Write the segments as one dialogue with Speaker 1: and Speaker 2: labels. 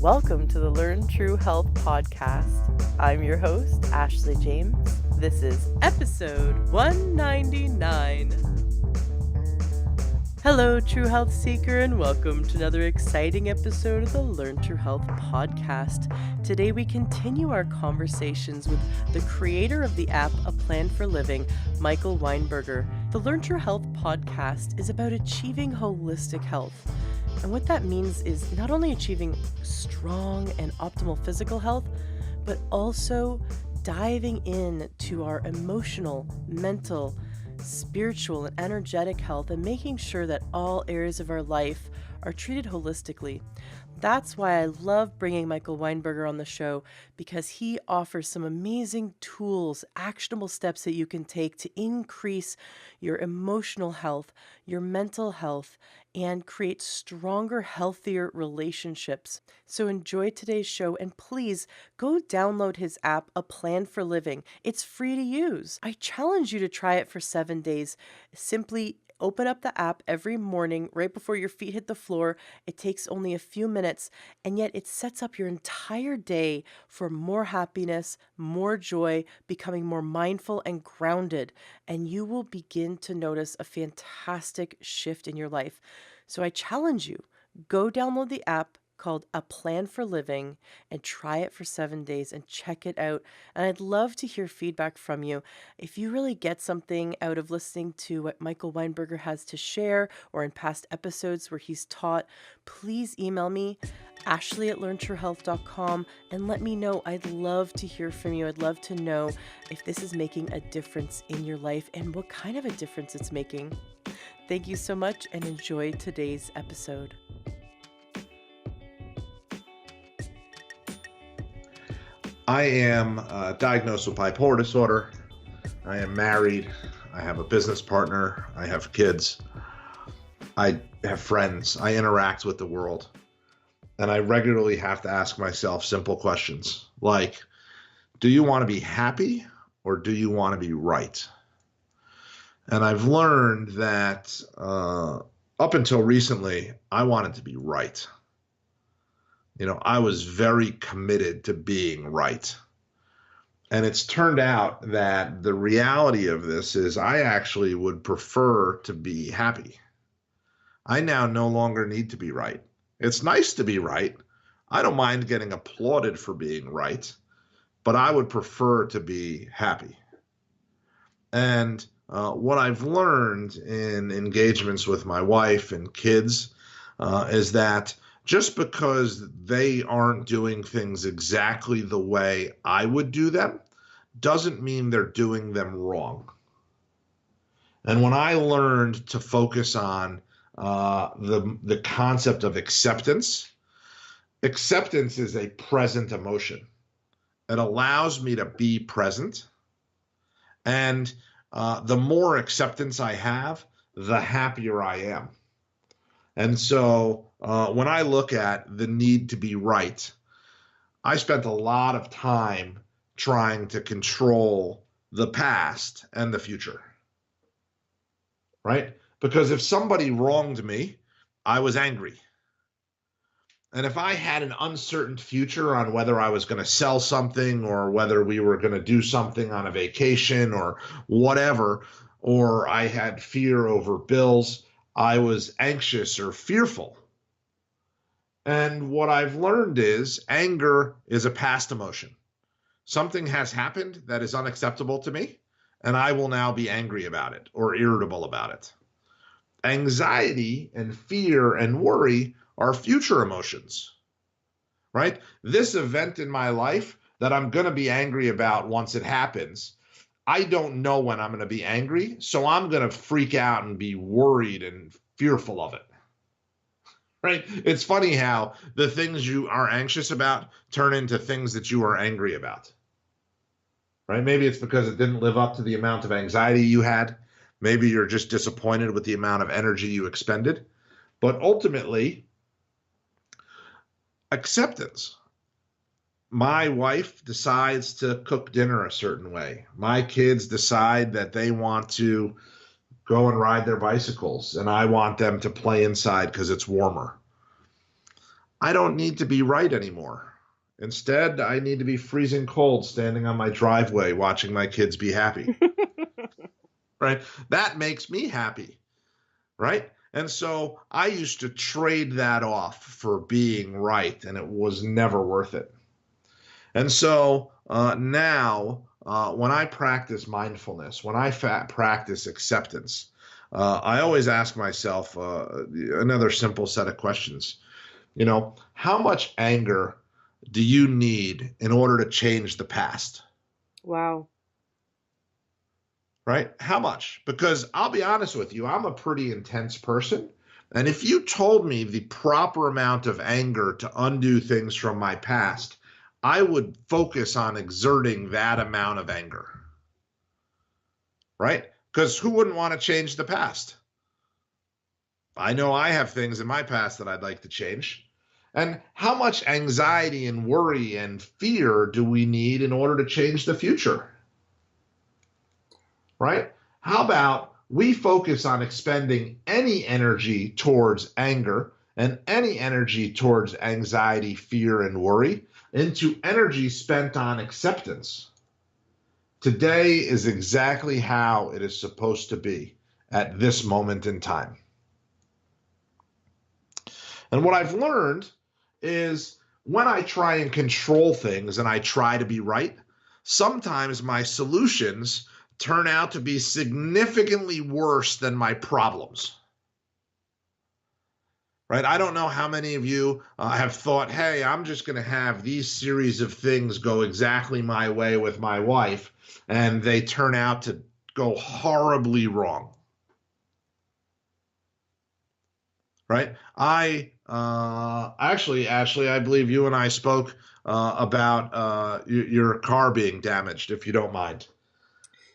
Speaker 1: Welcome to the Learn True Health podcast. I'm your host, Ashley James. This is episode 199. Hello, True Health Seeker, and welcome to another exciting episode of the Learn True Health podcast. Today, we continue our conversations with the creator of the app A Plan for Living, Michael Weinberger. The Learn True Health podcast is about achieving holistic health. And what that means is not only achieving strong and optimal physical health, but also diving into our emotional, mental, spiritual, and energetic health and making sure that all areas of our life are treated holistically. That's why I love bringing Michael Weinberger on the show, because he offers some amazing tools, actionable steps that you can take to increase your emotional health, your mental health, and create stronger, healthier relationships. So enjoy today's show, and please go download his app, A Plan for Living. It's free to use. I challenge you to try it for 7 days. Simply open up the app every morning right before your feet hit the floor. It takes only a few minutes, and yet it sets up your entire day for more happiness, more joy, becoming more mindful and grounded, and you will begin to notice a fantastic shift in your life. So I challenge you, go download the app called A Plan for Living and try it for 7 days and check it out. And I'd love to hear feedback from you. If you really get something out of listening to what Michael Weinberger has to share or in past episodes where he's taught, please email me, ashley@learntruehealth.com, and let me know. I'd love to hear from you. I'd love to know if this is making a difference in your life and what kind of a difference it's making. Thank you so much and enjoy today's episode.
Speaker 2: I am diagnosed with bipolar disorder. I am married. I have a business partner. I have kids. I have friends. I interact with the world. And I regularly have to ask myself simple questions like, do you want to be happy or do you want to be right? And I've learned that up until recently, I wanted to be right. I was very committed to being right. And it's turned out that the reality of this is I actually would prefer to be happy. I now no longer need to be right. It's nice to be right. I don't mind getting applauded for being right, but I would prefer to be happy. And what I've learned in engagements with my wife and kids is that just because they aren't doing things exactly the way I would do them doesn't mean they're doing them wrong. And when I learned to focus on the concept of acceptance, acceptance is a present emotion. It allows me to be present. And the more acceptance I have, the happier I am. And so when I look at the need to be right, I spent a lot of time trying to control the past and the future, right? Because if somebody wronged me, I was angry. And if I had an uncertain future on whether I was going to sell something or whether we were going to do something on a vacation or whatever, or I had fear over bills, I was anxious or fearful. And what I've learned is anger is a past emotion. Something has happened that is unacceptable to me, and I will now be angry about it or irritable about it. Anxiety and fear and worry are future emotions, right? This event in my life that I'm going to be angry about once it happens, I don't know when I'm going to be angry, so I'm going to freak out and be worried and fearful of it, right? It's funny how the things you are anxious about turn into things that you are angry about, right? Maybe it's because it didn't live up to the amount of anxiety you had. Maybe you're just disappointed with the amount of energy you expended. But ultimately, acceptance. My wife decides to cook dinner a certain way. My kids decide that they want to go and ride their bicycles, and I want them to play inside because it's warmer. I don't need to be right anymore. Instead, I need to be freezing cold standing on my driveway watching my kids be happy, right? That makes me happy, right? And so I used to trade that off for being right, and it was never worth it. And so now, when I practice mindfulness, when I practice acceptance, I always ask myself another simple set of questions. How much anger do you need in order to change the past?
Speaker 1: Wow.
Speaker 2: Right? How much? Because I'll be honest with you, I'm a pretty intense person. And if you told me the proper amount of anger to undo things from my past, I would focus on exerting that amount of anger. Right? Because who wouldn't want to change the past? I know I have things in my past that I'd like to change. And how much anxiety and worry and fear do we need in order to change the future? Right? How about we focus on expending any energy towards anger and any energy towards anxiety, fear, and worry into energy spent on acceptance? Today is exactly how it is supposed to be at this moment in time. And what I've learned is when I try and control things and I try to be right, sometimes my solutions turn out to be significantly worse than my problems. Right? I don't know how many of you have thought, hey, I'm just going to have these series of things go exactly my way with my wife, and they turn out to go horribly wrong. Right? Actually, Ashley, I believe you and I spoke about your car being damaged, if you don't mind.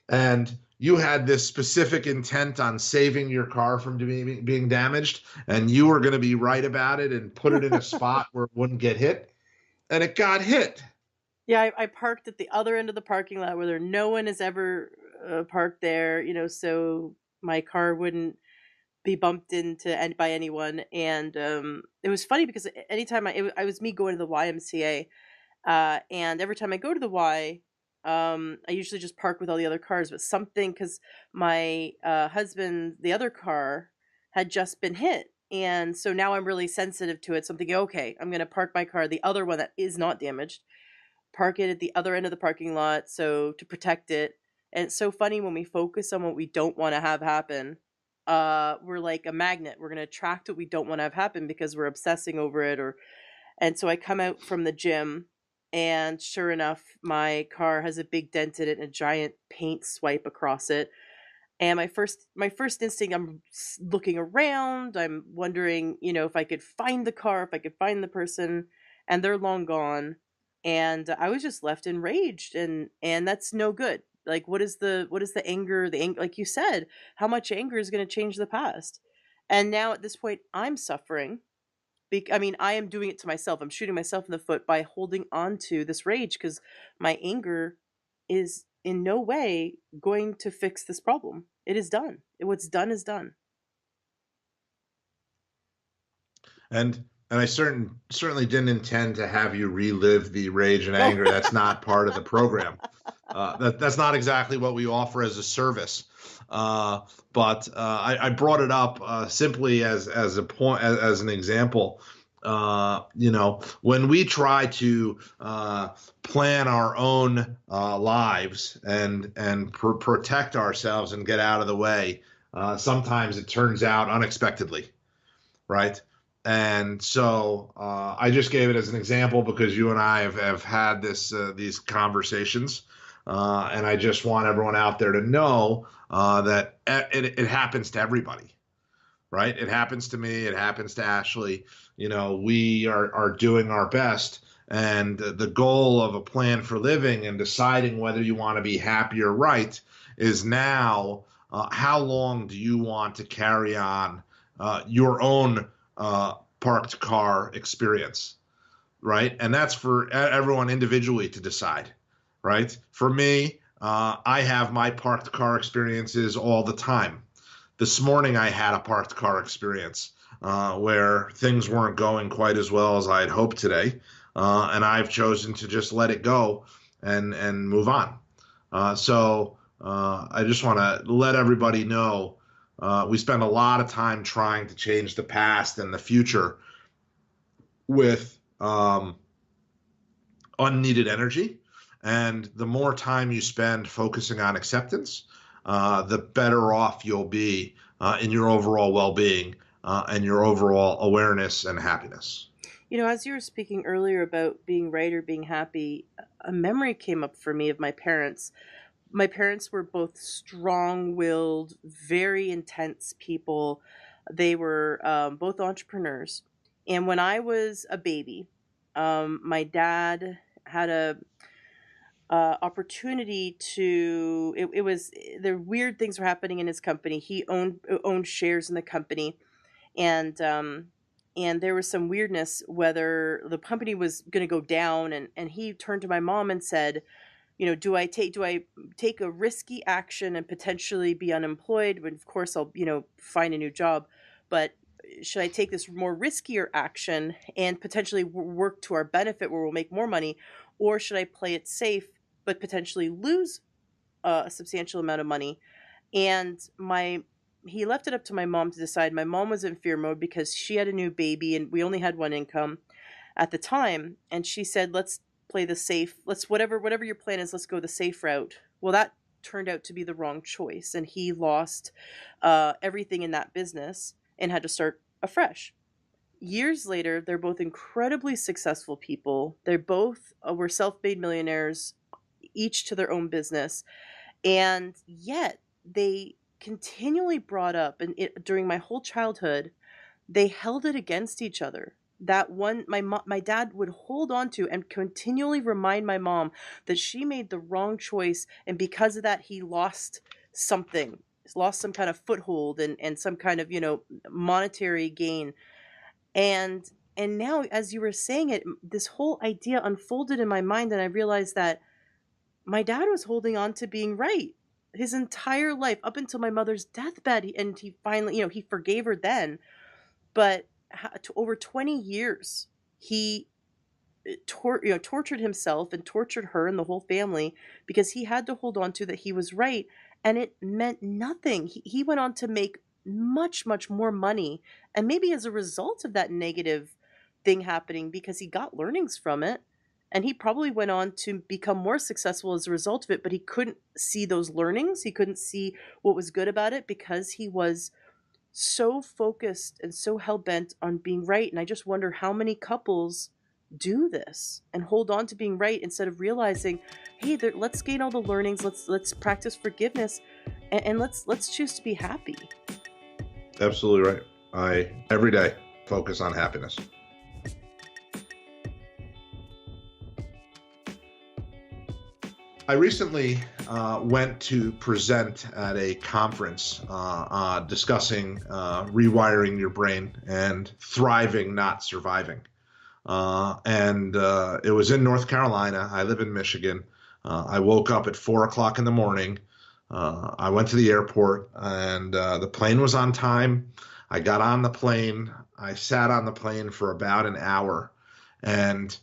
Speaker 2: And you had this specific intent on saving your car from being damaged, and you were going to be right about it and put it in a spot where it wouldn't get hit, and it got hit.
Speaker 1: Yeah, I parked at the other end of the parking lot where no one has ever parked there, so my car wouldn't be bumped into by anyone. And it was funny because anytime I was me going to the YMCA, and every time I go to the Y, I usually just park with all the other cars. But something, because my husband, the other car, had just been hit. And so now I'm really sensitive to it. So I'm thinking, okay, I'm going to park my car, the other one that is not damaged, park it at the other end of the parking lot, so to protect it. And it's so funny when we focus on what we don't want to have happen, we're like a magnet. We're going to attract what we don't want to have happen because we're obsessing over it. And so I come out from the gym, and sure enough, my car has a big dent in it and a giant paint swipe across it. And my first instinct, I'm looking around. I'm wondering, if I could find the car, if I could find the person, and they're long gone. And I was just left enraged, and that's no good. Like, what is the anger? The anger, like you said, how much anger is going to change the past? And now at this point, I'm suffering. I mean, I am doing it to myself. I'm shooting myself in the foot by holding on to this rage because my anger is in no way going to fix this problem. It is done. What's done is done.
Speaker 2: And I certainly didn't intend to have you relive the rage and
Speaker 1: No.
Speaker 2: anger. That's not part of the program. That's not exactly what we offer as a service. But I brought it up simply as a point, as an example. When we try to plan our own lives and protect ourselves and get out of the way, sometimes it turns out unexpectedly, right? And so I just gave it as an example because you and I have had these conversations, and I just want everyone out there to know that it happens to everybody, right? It happens to me. It happens to Ashley. We are doing our best. And the goal of a plan for living and deciding whether you want to be happy or right is now how long do you want to carry on your own parked car experience, right? And that's for everyone individually to decide, right? For me, I have my parked car experiences all the time. This morning I had a parked car experience. where things weren't going quite as well as I had hoped today, and I've chosen to just let it go and move on. I just want to let everybody know we spend a lot of time trying to change the past and the future with unneeded energy. And the more time you spend focusing on acceptance, the better off you'll be in your overall well-being and your overall awareness and happiness.
Speaker 1: As you were speaking earlier about being right or being happy, a memory came up for me of my parents. My parents were both strong-willed, very intense people. They were both entrepreneurs. And when I was a baby, my dad had a opportunity to. It was the weird things were happening in his company. He owned shares in the company, and there was some weirdness whether the company was going to go down. And he turned to my mom and said, do I take a risky action and potentially be unemployed? But of course, I'll find a new job. But should I take this more riskier action and potentially work to our benefit where we'll make more money, or should I play it safe but potentially lose a substantial amount of money? And he left it up to my mom to decide. My mom was in fear mode because she had a new baby and we only had one income at the time. And she said, let's play the safe. Let's whatever your plan is, let's go the safe route. Well, that turned out to be the wrong choice. And he lost everything in that business and had to start afresh. Years later, they're both incredibly successful people. They both were self-made millionaires, each to their own business. And yet they continually brought up, and during my whole childhood, they held it against each other. That one, my dad would hold on to and continually remind my mom that she made the wrong choice, and because of that, he lost something, lost some kind of foothold and some kind of monetary gain. And now, as you were saying it, this whole idea unfolded in my mind, and I realized that my dad was holding on to being right his entire life up until my mother's deathbed, and he finally, he forgave her then, but over 20 years he tortured himself and tortured her and the whole family because he had to hold on to that he was right, and it meant nothing. He went on to make much, much more money, and maybe as a result of that negative thing happening, because he got learnings from it, and he probably went on to become more successful as a result of it, but he couldn't see those learnings. He couldn't see what was good about it because he was so focused and so hell-bent on being right. And I just wonder how many couples do this and hold on to being right instead of realizing, hey, let's gain all the learnings, let's practice forgiveness, and let's choose to be happy.
Speaker 2: Absolutely right. I every day focus on happiness. I recently went to present at a conference discussing rewiring your brain and thriving, not surviving. It was in North Carolina. I live in Michigan. I woke up at 4:00 in the morning. I went to the airport, and the plane was on time. I got on the plane. I sat on the plane for about an hour, and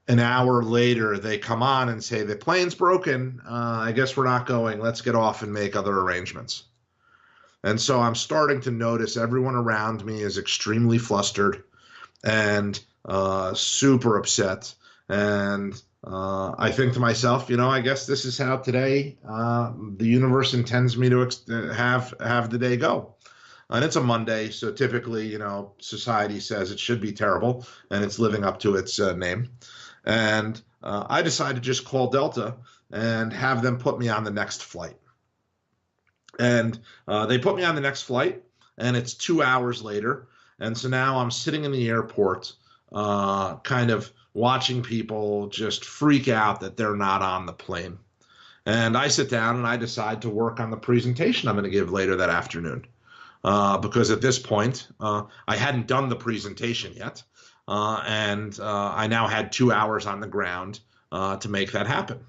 Speaker 2: an hour later, they come on and say, the plane's broken. I guess we're not going. Let's get off and make other arrangements. And so I'm starting to notice everyone around me is extremely flustered and super upset. And I think to myself, I guess this is how today the universe intends me to have the day go. And it's a Monday, so typically, society says it should be terrible, and it's living up to its name. And I decided to just call Delta and have them put me on the next flight. And they put me on the next flight, and it's 2 hours later. And so now I'm sitting in the airport, kind of watching people just freak out that they're not on the plane. And I sit down and I decide to work on the presentation I'm going to give later that afternoon. Because at this point, I hadn't done the presentation yet. And I now had 2 hours on the ground to make that happen.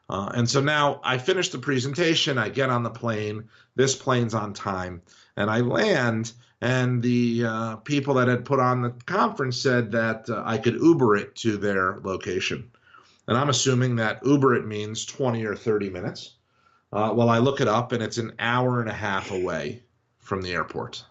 Speaker 2: And so now I finish the presentation, I get on the plane, this plane's on time, And I land, and the people that had put on the conference said that I could Uber it to their location. And I'm assuming that Uber it means 20 or 30 minutes. Well, I look it up, and it's an hour and a half away from the airport.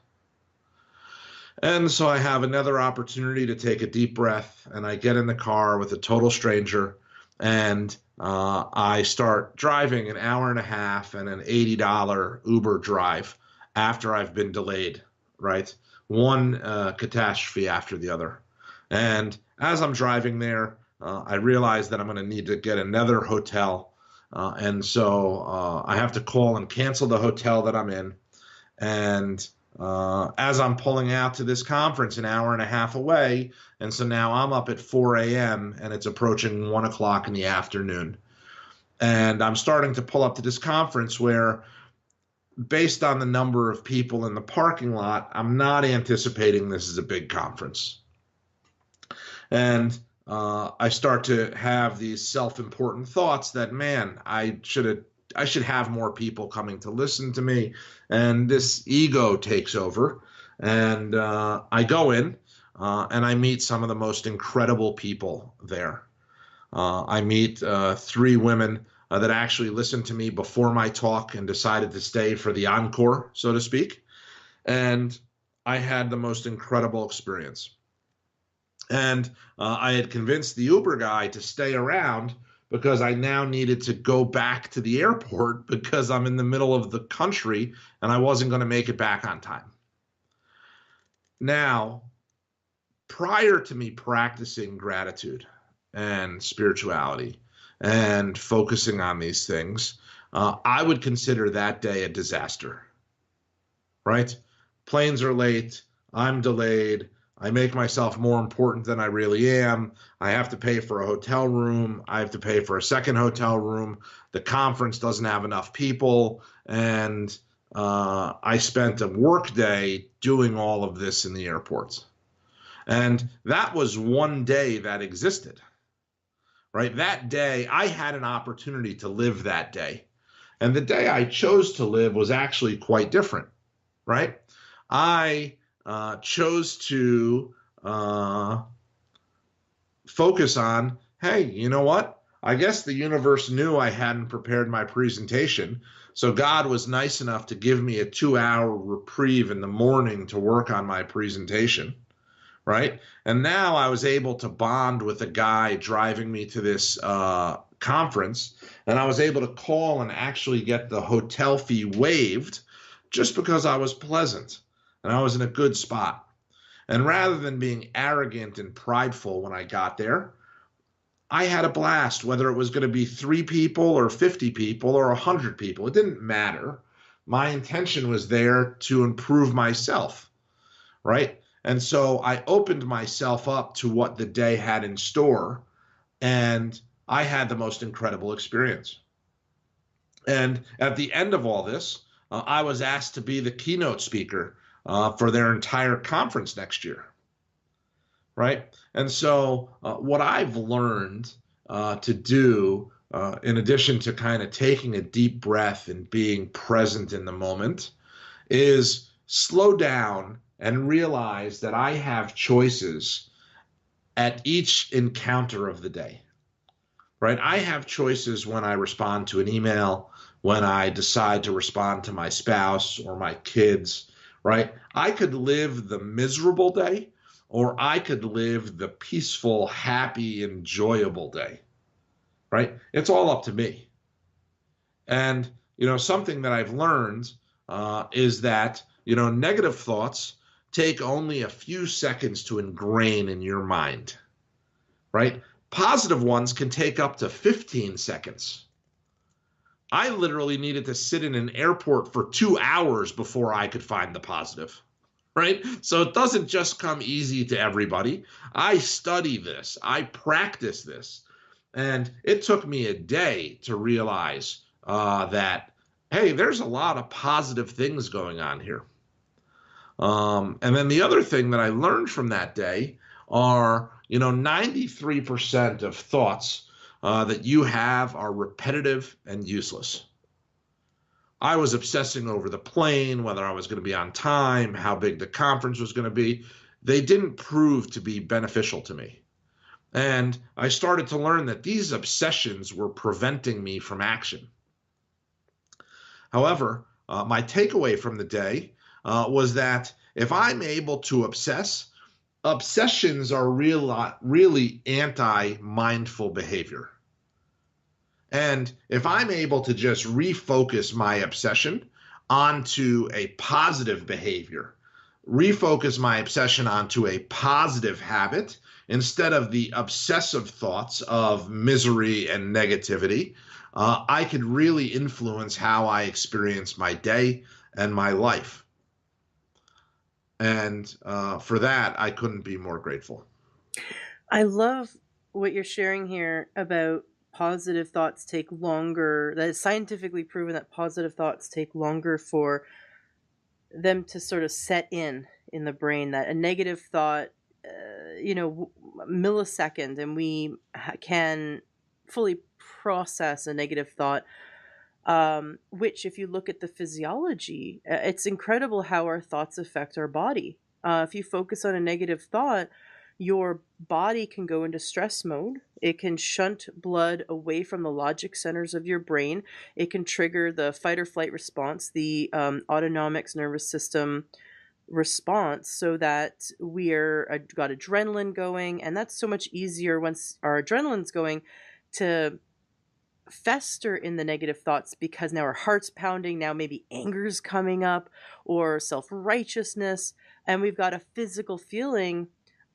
Speaker 2: And so I have another opportunity to take a deep breath, and I get in the car with a total stranger, and I start driving an hour and a half and an $80 Uber drive after I've been delayed, right? One catastrophe after the other. And as I'm driving there, I realize that I'm going to need to get another hotel. And so I have to call and cancel the hotel that I'm in. And as I'm pulling out to this conference an hour and a half away, and so now I'm up at 4 a.m. and it's approaching 1 o'clock in the afternoon. And I'm starting to pull up to this conference where, based on the number of people in the parking lot, I'm not anticipating this is a big conference. And I start to have these self-important thoughts that, man, I should have more people coming to listen to me. And this ego takes over. And I go in and I meet some of the most incredible people there. I meet 3 women that actually listened to me before my talk and decided to stay for the encore, so to speak. And I had the most incredible experience. And I had convinced the Uber guy to stay around because I now needed to go back to the airport because I'm in the middle of the country and I wasn't going to make it back on time. Now, prior to me practicing gratitude and spirituality and focusing on these things, I would consider that day a disaster, right? Planes are late, I'm delayed, I make myself more important than I really am. I have to pay for a hotel room. I have to pay for a second hotel room. The conference doesn't have enough people. And I spent a work day doing all of this in the airports. And that was one day that existed, right? That day, I had an opportunity to live that day. And the day I chose to live was actually quite different, right? I chose to focus on, hey, you know what? I guess the universe knew I hadn't prepared my presentation. So God was nice enough to give me a 2-hour reprieve in the morning to work on my presentation, right? And now I was able to bond with a guy driving me to this conference, and I was able to call and actually get the hotel fee waived just because I was pleasant. And I was in a good spot. And rather than being arrogant and prideful when I got there, I had a blast, whether it was going to be 3 people or 50 people or 100 people. It didn't matter. My intention was there to improve myself, right? And so I opened myself up to what the day had in store, and I had the most incredible experience. And at the end of all this, I was asked to be the keynote speaker for their entire conference next year, right? And so what I've learned to do, in addition to kind of taking a deep breath and being present in the moment, is slow down and realize that I have choices at each encounter of the day, right? I have choices when I respond to an email, when I decide to respond to my spouse or my kids, right? I could live the miserable day, or I could live the peaceful, happy, enjoyable day, right? It's all up to me. And, something that I've learned is that, negative thoughts take only a few seconds to ingrain in your mind, right? Positive ones can take up to 15 seconds. I literally needed to sit in an airport for 2 hours before I could find the positive, right? So it doesn't just come easy to everybody. I study this. I practice this. And it took me a day to realize that, hey, there's a lot of positive things going on here. And then the other thing that I learned from that day are, 93% of thoughts that you have are repetitive and useless. I was obsessing over the plane, whether I was going to be on time, how big the conference was going to be. They didn't prove to be beneficial to me. And I started to learn that these obsessions were preventing me from action. However, my takeaway from the day was that if I'm able to obsess, obsessions are really anti-mindful behavior. And if I'm able to just refocus my obsession onto a positive behavior, refocus my obsession onto a positive habit instead of the obsessive thoughts of misery and negativity, I could really influence how I experience my day and my life. And for that, I couldn't be more grateful.
Speaker 1: I love what you're sharing here about positive thoughts take longer. That is scientifically proven that positive thoughts take longer for them to sort of set in the brain. That a negative thought, millisecond, and we can fully process a negative thought. Which, if you look at the physiology, it's incredible how our thoughts affect our body. If you focus on a negative thought, your body can go into stress mode. It can shunt blood away from the logic centers of your brain. It can trigger the fight or flight response, the autonomic nervous system response, so that we're got adrenaline going. And that's so much easier once our adrenaline's going to fester in the negative thoughts, because now our heart's pounding, now maybe anger's coming up or self-righteousness, and we've got a physical feeling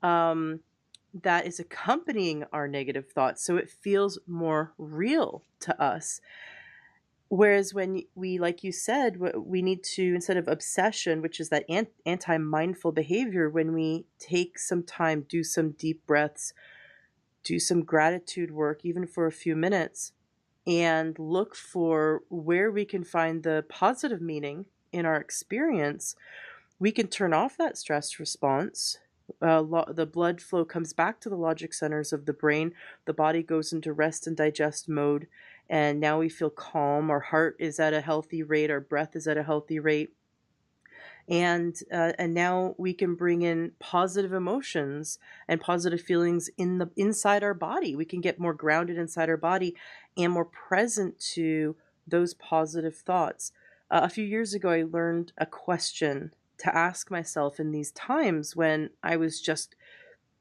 Speaker 1: that is accompanying our negative thoughts, so it feels more real to us. Whereas when we, like you said, we need to, instead of obsession, which is that anti-mindful behavior, when we take some time, do some deep breaths, do some gratitude work, even for a few minutes, and look for where we can find the positive meaning in our experience, we can turn off that stress response. The blood flow comes back to the logic centers of the brain. The body goes into rest and digest mode. And now we feel calm. Our heart is at a healthy rate. Our breath is at a healthy rate. And now we can bring in positive emotions and positive feelings inside our body. We can get more grounded inside our body and more present to those positive thoughts. A few years ago, I learned a question to ask myself in these times when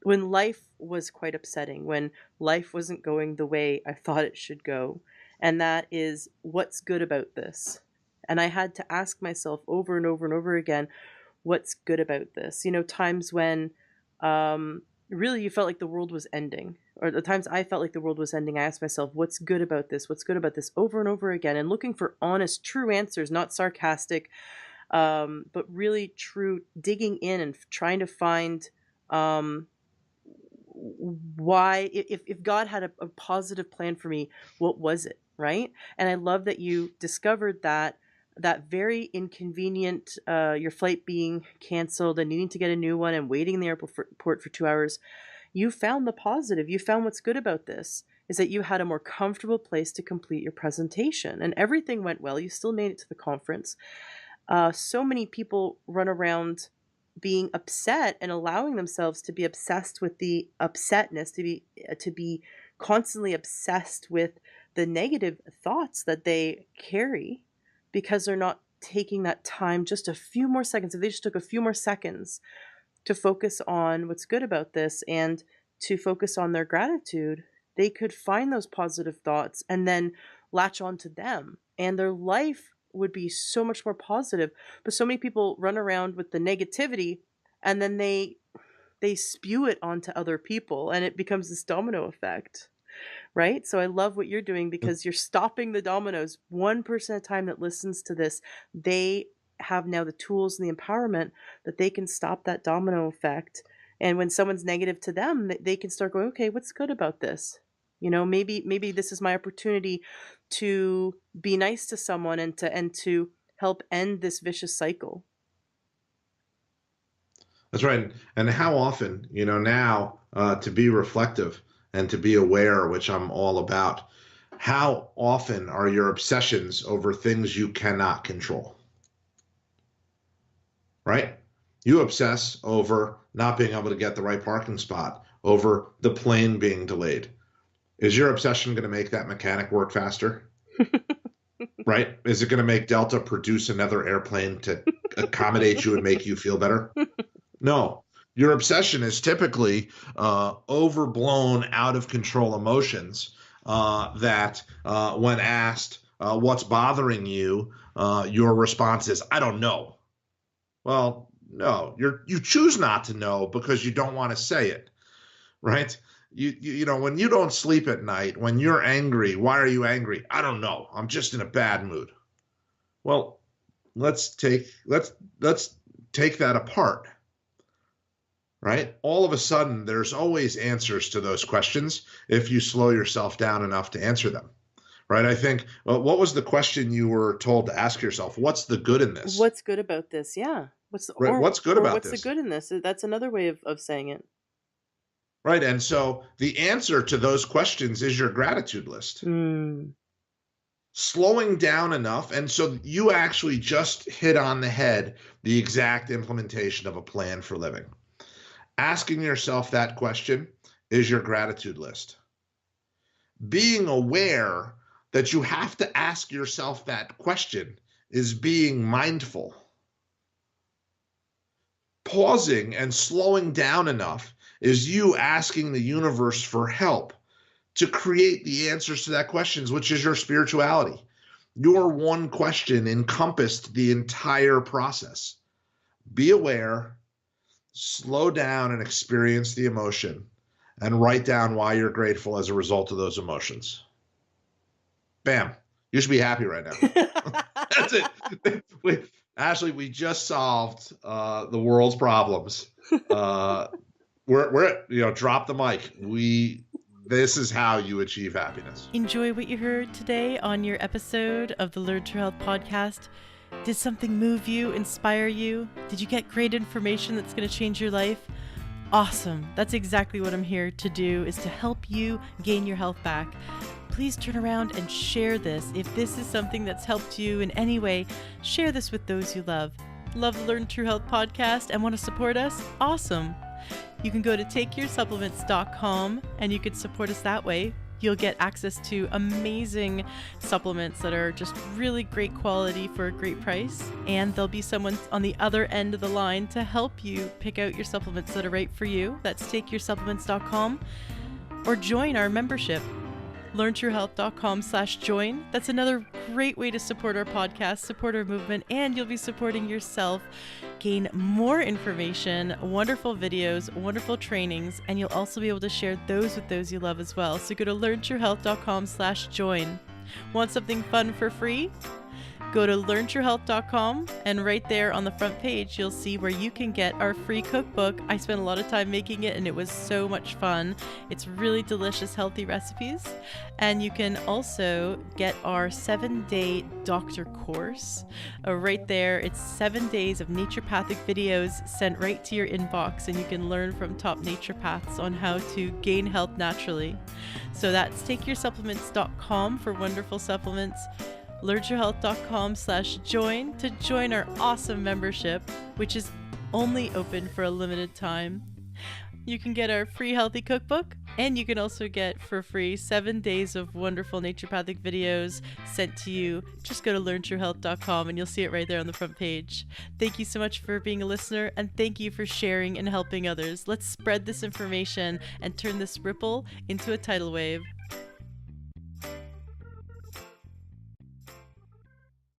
Speaker 1: when life was quite upsetting, when life wasn't going the way I thought it should go. And that is, what's good about this? And I had to ask myself over and over and over again, what's good about this? Times when really you felt like the world was ending, or the times I felt like the world was ending, I asked myself, what's good about this? What's good about this? Over and over again, and looking for honest, true answers, not sarcastic, but really true, digging in and trying to find why, if God had a positive plan for me, what was it, right? And I love that you discovered that very inconvenient, your flight being canceled and needing to get a new one and waiting in the airport for 2 hours, you found the positive. You found what's good about this is that you had a more comfortable place to complete your presentation, and everything went well. You still made it to the conference. So many people run around being upset and allowing themselves to be obsessed with the upsetness, to be constantly obsessed with the negative thoughts that they carry, because they're not taking that time, just a few more seconds. If they just took a few more seconds to focus on what's good about this and to focus on their gratitude, they could find those positive thoughts and then latch onto them, and their life would be so much more positive. But so many people run around with the negativity, and then they spew it onto other people, and it becomes this domino effect. Right? So I love what you're doing, because you're stopping the dominoes. One person at a time that listens to this, they have now the tools and the empowerment that they can stop that domino effect. And when someone's negative to them, they can start going, okay, what's good about this? Maybe this is my opportunity to be nice to someone and to help end this vicious cycle.
Speaker 2: That's right. And how often, now to be reflective and to be aware, which I'm all about. How often are your obsessions over things you cannot control? Right? You obsess over not being able to get the right parking spot, over the plane being delayed. Is your obsession going to make that mechanic work faster? Right? Is it going to make Delta produce another airplane to accommodate you and make you feel better? No. Your obsession is typically overblown, out of control emotions that when asked what's bothering you, your response is, I don't know. Well, no, you choose not to know because you don't want to say it, right? You know, when you don't sleep at night, when you're angry, why are you angry? I don't know. I'm just in a bad mood. Well, let's take that apart, right? All of a sudden, there's always answers to those questions if you slow yourself down enough to answer them. Right. I think, what was the question you were told to ask yourself? What's the good in this?
Speaker 1: What's good about this? Yeah. What's
Speaker 2: good about
Speaker 1: what's
Speaker 2: this?
Speaker 1: the good in this? That's another way of saying it.
Speaker 2: Right. And so the answer to those questions is your gratitude list. Slowing down enough. And so you actually just hit on the head the exact implementation of a plan for living. Asking yourself that question is your gratitude list. Being aware that you have to ask yourself that question is being mindful. Pausing and slowing down enough is you asking the universe for help to create the answers to that question, which is your spirituality. Your one question encompassed the entire process. Be aware, slow down and experience the emotion, and write down why you're grateful as a result of those emotions. Bam. You should be happy right now. That's it. Ashley, we just solved the world's problems. We're drop the mic. This is how you achieve happiness.
Speaker 1: Enjoy what you heard today on your episode of the Learn True Health podcast. Did something move you, inspire you? Did you get great information that's going to change your life? Awesome. That's exactly what I'm here to do, is to help you gain your health back. Please turn around and share this. If this is something that's helped you in any way, share this with those you love. Love the Learn True Health podcast and want to support us? Awesome. You can go to takeyoursupplements.com and you can support us that way. You'll get access to amazing supplements that are just really great quality for a great price. And there'll be someone on the other end of the line to help you pick out your supplements that are right for you. That's takeyoursupplements.com. Or join our membership, learntruehealth.com/join. That's another great way to support our podcast, support our movement, and you'll be supporting yourself. Gain more information, wonderful videos, wonderful trainings, and you'll also be able to share those with those you love as well. So go to learntruehealth.com/join. Want something fun for free? Go to learntruehealth.com, and right there on the front page, you'll see where you can get our free cookbook. I spent a lot of time making it, and it was so much fun. It's really delicious, healthy recipes. And you can also get our 7-day doctor course. Right there, it's 7 days of naturopathic videos sent right to your inbox, and you can learn from top naturopaths on how to gain health naturally. So that's takeyoursupplements.com for wonderful supplements. learntruehealth.com/join to join our awesome membership, which is only open for a limited time. You can get our free healthy cookbook, and you can also get for free 7 days of wonderful naturopathic videos sent to you. Just go to learntruehealth.com and you'll see it right there on the front page. Thank you so much for being a listener, and thank you for sharing and helping others. Let's spread this information and turn this ripple into a tidal wave.